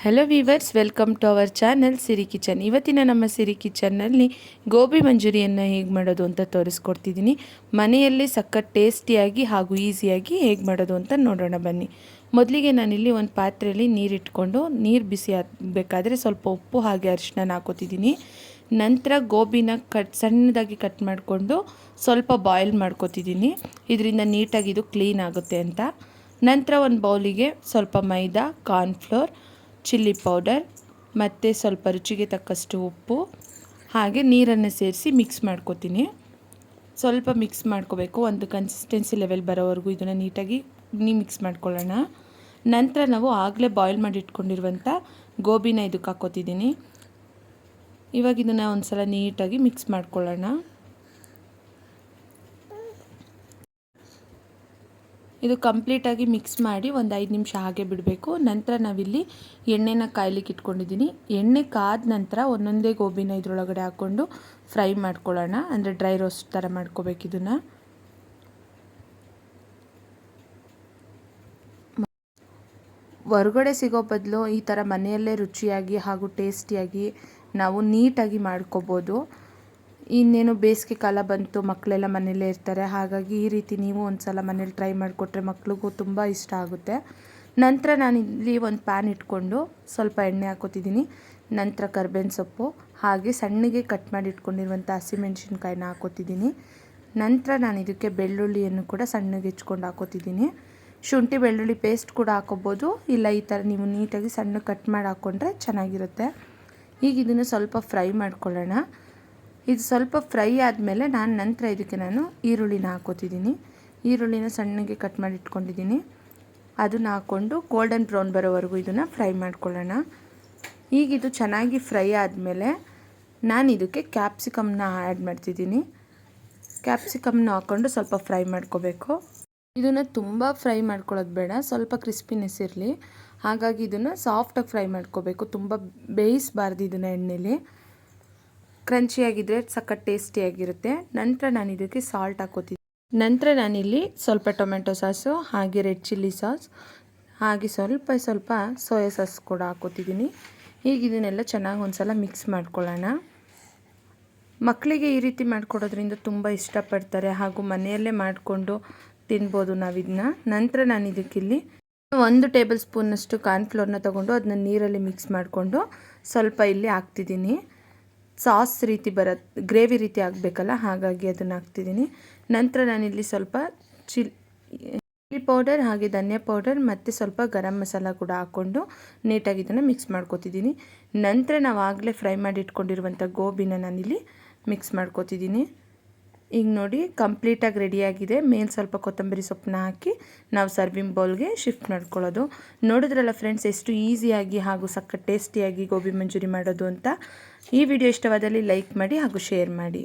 Hello viewers, welcome to our channel Siri kitchen. ಇವತ್ತಿನ ನಮ್ಮ ಸಿರಿ ಕಿಚನ್ನಲ್ಲಿ ಗೋಬಿ ಮಂಚೂರಿಯನ್ನು ಹೇಗೆ ಮಾಡೋದು ಅಂತ ತೋರಿಸ್ಕೊಡ್ತಿದ್ದೀನಿ. ಮನೆಯಲ್ಲೇ ಸಖತ್ ಟೇಸ್ಟಿಯಾಗಿ ಹಾಗೂ ಈಸಿಯಾಗಿ ಹೇಗೆ ಮಾಡೋದು ಅಂತ ನೋಡೋಣ ಬನ್ನಿ. ಮೊದಲಿಗೆ ನಾನಿಲ್ಲಿ ಒಂದು ಪಾತ್ರೆಯಲ್ಲಿ ನೀರಿಟ್ಕೊಂಡು ನೀರು ಬಿಸಿ ಆಗಬೇಕಾದ್ರೆ ಸ್ವಲ್ಪ ಉಪ್ಪು ಹಾಗೆ ಅರಿಶಿನ ಹಾಕೋತಿದ್ದೀನಿ. ನಂತರ ಗೋಬಿನ ಸಣ್ಣದಾಗಿ ಕಟ್ ಮಾಡಿಕೊಂಡು ಸ್ವಲ್ಪ ಬಾಯ್ಲ್ ಮಾಡ್ಕೋತಿದ್ದೀನಿ. ಇದರಿಂದ ನೀಟಾಗಿ ಇದು ಕ್ಲೀನ್ ಆಗುತ್ತೆ ಅಂತ. ನಂತರ ಒಂದು ಬೌಲಿಗೆ ಸ್ವಲ್ಪ ಮೈದಾ, ಕಾರ್ನ್ಫ್ಲೋರ್, ಚಿಲ್ಲಿ ಪೌಡರ್ ಮತ್ತು ಸ್ವಲ್ಪ ರುಚಿಗೆ ತಕ್ಕಷ್ಟು ಉಪ್ಪು ಹಾಗೆ ನೀರನ್ನು ಸೇರಿಸಿ ಮಿಕ್ಸ್ ಮಾಡ್ಕೋತೀನಿ. ಸ್ವಲ್ಪ ಮಿಕ್ಸ್ ಮಾಡ್ಕೋಬೇಕು, ಒಂದು ಕನ್ಸಿಸ್ಟೆನ್ಸಿ ಲೆವೆಲ್ ಬರೋವರೆಗೂ ಇದನ್ನು ನೀಟಾಗಿ ಮಿಕ್ಸ್ ಮಾಡ್ಕೊಳ್ಳೋಣ. ನಂತರ ನಾವು ಆಗಲೇ ಬಾಯ್ಲ್ ಮಾಡಿ ಇಟ್ಕೊಂಡಿರುವಂಥ ಗೋಬಿನ ಇದಕ್ಕೆ ಹಾಕೋತಿದ್ದೀನಿ. ಇವಾಗ ಇದನ್ನು ಒಂದು ಸಲ ನೀಟಾಗಿ ಮಿಕ್ಸ್ ಮಾಡ್ಕೊಳ್ಳೋಣ. ಇದು ಕಂಪ್ಲೀಟಾಗಿ ಮಿಕ್ಸ್ ಮಾಡಿ ಒಂದು 5 ನಿಮಿಷ ಹಾಗೆ ಬಿಡಬೇಕು. ನಂತರ ನಾವಿಲ್ಲಿ ಎಣ್ಣೆನ ಕಾಯ್ಲಿಕ್ಕೆ ಇಟ್ಕೊಂಡಿದ್ದೀನಿ. ಎಣ್ಣೆ ಕಾದ ನಂತರ ಒಂದೊಂದೇ ಗೋಬಿನ ಇದರೊಳಗಡೆ ಹಾಕ್ಕೊಂಡು ಫ್ರೈ ಮಾಡ್ಕೊಳ್ಳೋಣ. ಅಂದರೆ ಡ್ರೈ ರೋಸ್ಟ್ ಥರ ಮಾಡ್ಕೋಬೇಕು. ಇದನ್ನು ಹೊರಗಡೆ ಸಿಗೋ ಬದಲು ಈ ಥರ ಮನೆಯಲ್ಲೇ ರುಚಿಯಾಗಿ ಹಾಗೂ ಟೇಸ್ಟಿಯಾಗಿ ನಾವು ನೀಟಾಗಿ ಮಾಡ್ಕೋಬೋದು. ಇನ್ನೇನು ಬೇಸಿಗೆ ಕಾಲ ಬಂತು, ಮಕ್ಕಳೆಲ್ಲ ಮನೆಯಲ್ಲೇ ಇರ್ತಾರೆ. ಹಾಗಾಗಿ ಈ ರೀತಿ ನೀವು ಒಂದು ಸಲ ಮನೇಲಿ ಟ್ರೈ ಮಾಡಿಕೊಟ್ರೆ ಮಕ್ಳಿಗೂ ತುಂಬ ಇಷ್ಟ ಆಗುತ್ತೆ. ನಂತರ ನಾನಿಲ್ಲಿ ಒಂದು ಪ್ಯಾನ್ ಇಟ್ಕೊಂಡು ಸ್ವಲ್ಪ ಎಣ್ಣೆ ಹಾಕೋತಿದ್ದೀನಿ. ನಂತರ ಕರ್ಬೇವಿನ ಸೊಪ್ಪು ಹಾಗೆ ಸಣ್ಣಗೆ ಕಟ್ ಮಾಡಿ ಇಟ್ಕೊಂಡಿರುವಂಥ ಹಸಿಮೆಣ್ಸಿನ್ಕಾಯಿನ ಹಾಕೋತಿದ್ದೀನಿ. ನಂತರ ನಾನು ಇದಕ್ಕೆ ಬೆಳ್ಳುಳ್ಳಿಯನ್ನು ಕೂಡ ಸಣ್ಣಗೆ ಹೆಚ್ಕೊಂಡು ಹಾಕೋತಿದ್ದೀನಿ. ಶುಂಠಿ ಬೆಳ್ಳುಳ್ಳಿ ಪೇಸ್ಟ್ ಕೂಡ ಹಾಕೋಬೋದು, ಇಲ್ಲ ಈ ಥರ ನೀವು ನೀಟಾಗಿ ಸಣ್ಣ ಕಟ್ ಮಾಡಿ ಹಾಕ್ಕೊಂಡ್ರೆ ಚೆನ್ನಾಗಿರುತ್ತೆ. ಈಗ ಇದನ್ನು ಸ್ವಲ್ಪ ಫ್ರೈ ಮಾಡ್ಕೊಳ್ಳೋಣ. ಇದು ಸ್ವಲ್ಪ ಫ್ರೈ ಆದಮೇಲೆ ನಂತರ ಇದಕ್ಕೆ ನಾನು ಈರುಳ್ಳಿನ ಹಾಕೋತಿದ್ದೀನಿ. ಈರುಳ್ಳಿನ ಸಣ್ಣಗೆ ಕಟ್ ಮಾಡಿ ಇಟ್ಕೊಂಡಿದ್ದೀನಿ. ಅದನ್ನು ಹಾಕ್ಕೊಂಡು ಗೋಲ್ಡನ್ ಬ್ರೌನ್ ಬರೋವರೆಗೂ ಇದನ್ನು ಫ್ರೈ ಮಾಡ್ಕೊಳ್ಳೋಣ. ಈಗ ಇದು ಚೆನ್ನಾಗಿ ಫ್ರೈ ಆದಮೇಲೆ ನಾನು ಇದಕ್ಕೆ ಕ್ಯಾಪ್ಸಿಕಮ್ನ ಆ್ಯಡ್ ಮಾಡ್ತಿದ್ದೀನಿ. ಕ್ಯಾಪ್ಸಿಕಮ್ನ ಹಾಕ್ಕೊಂಡು ಸ್ವಲ್ಪ ಫ್ರೈ ಮಾಡ್ಕೋಬೇಕು. ಇದನ್ನು ತುಂಬ ಫ್ರೈ ಮಾಡ್ಕೊಳ್ಳೋದು ಬೇಡ, ಸ್ವಲ್ಪ ಕ್ರಿಸ್ಪಿನೆಸ್ ಇರಲಿ. ಹಾಗಾಗಿ ಇದನ್ನು ಸಾಫ್ಟಾಗಿ ಫ್ರೈ ಮಾಡ್ಕೋಬೇಕು, ತುಂಬ ಬೇಯಿಸಬಾರ್ದು ಇದನ್ನು ಎಣ್ಣೆಲಿ. ಕ್ರಂಚಿಯಾಗಿದ್ದರೆ ಸಖತ್ ಟೇಸ್ಟಿಯಾಗಿರುತ್ತೆ. ನಂತರ ನಾನು ಇದಕ್ಕೆ ಸಾಲ್ಟ್ ಹಾಕೋತಿದ್ದೀನಿ. ನಂತರ ನಾನಿಲ್ಲಿ ಸ್ವಲ್ಪ ಟೊಮೆಟೊ ಸಾಸು ಹಾಗೆ ರೆಡ್ ಚಿಲ್ಲಿ ಸಾಸ್ ಹಾಗೆ ಸ್ವಲ್ಪ ಸೋಯಾ ಸಾಸ್ ಕೂಡ ಹಾಕೋತಿದ್ದೀನಿ. ಈಗ ಇದನ್ನೆಲ್ಲ ಚೆನ್ನಾಗಿ ಒಂದು ಸಲ ಮಿಕ್ಸ್ ಮಾಡ್ಕೊಳ್ಳೋಣ. ಮಕ್ಕಳಿಗೆ ಈ ರೀತಿ ಮಾಡಿಕೊಡೋದ್ರಿಂದ ತುಂಬ ಇಷ್ಟಪಡ್ತಾರೆ ಹಾಗೂ ಮನೆಯಲ್ಲೇ ಮಾಡಿಕೊಂಡು ತಿನ್ಬೋದು ನಾವಿದನ್ನ. ನಂತರ ನಾನು ಇದಕ್ಕಿಲ್ಲಿ 1 ಟೇಬಲ್ ಸ್ಪೂನಷ್ಟು ಕಾರ್ನ್ಫ್ಲೋರ್ನ ತೊಗೊಂಡು ಅದನ್ನ ನೀರಲ್ಲಿ ಮಿಕ್ಸ್ ಮಾಡಿಕೊಂಡು ಸ್ವಲ್ಪ ಇಲ್ಲಿ ಹಾಕ್ತಿದ್ದೀನಿ. ಸಾಸ್ ರೀತಿ ಗ್ರೇವಿ ರೀತಿ ಆಗಬೇಕಲ್ಲ, ಹಾಗಾಗಿ ಅದನ್ನು ಹಾಕ್ತಿದ್ದೀನಿ. ನಂತರ ನಾನಿಲ್ಲಿ ಸ್ವಲ್ಪ ಚಿಲ್ಲಿ ಪೌಡರ್ ಹಾಗೆ ಧನಿಯಾ ಪೌಡರ್ ಮತ್ತು ಸ್ವಲ್ಪ ಗರಂ ಮಸಾಲ ಕೂಡ ಹಾಕ್ಕೊಂಡು ನೀಟಾಗಿ ಇದನ್ನು ಮಿಕ್ಸ್ ಮಾಡ್ಕೋತಿದ್ದೀನಿ. ನಂತರ ನಾವು ಆಗಲೇ ಫ್ರೈ ಮಾಡಿ ಇಟ್ಕೊಂಡಿರುವಂಥ ಗೋಬಿನ ನಾನಿಲ್ಲಿ ಮಿಕ್ಸ್ ಮಾಡ್ಕೋತಿದ್ದೀನಿ. ಈಗ ನೋಡಿ ಕಂಪ್ಲೀಟಾಗಿ ರೆಡಿಯಾಗಿದೆ. ಮೇಲೆ ಸ್ವಲ್ಪ ಕೊತ್ತಂಬರಿ ಸೊಪ್ಪನ್ನ ಹಾಕಿ ನಾವು ಸರ್ವಿಂಗ್ ಬೌಲ್ಗೆ ಶಿಫ್ಟ್ ಮಾಡ್ಕೊಳ್ಳೋದು. ನೋಡಿದ್ರಲ್ಲ ಫ್ರೆಂಡ್ಸ್, ಎಷ್ಟು ಈಸಿಯಾಗಿ ಹಾಗೂ ಸಖತ್ ಟೇಸ್ಟಿಯಾಗಿ ಗೋಬಿ ಮಂಚೂರಿ ಮಾಡೋದು ಅಂತ. ಈ ವಿಡಿಯೋ ಇಷ್ಟವಾದಲ್ಲಿ ಲೈಕ್ ಮಾಡಿ ಹಾಗೂ ಶೇರ್ ಮಾಡಿ.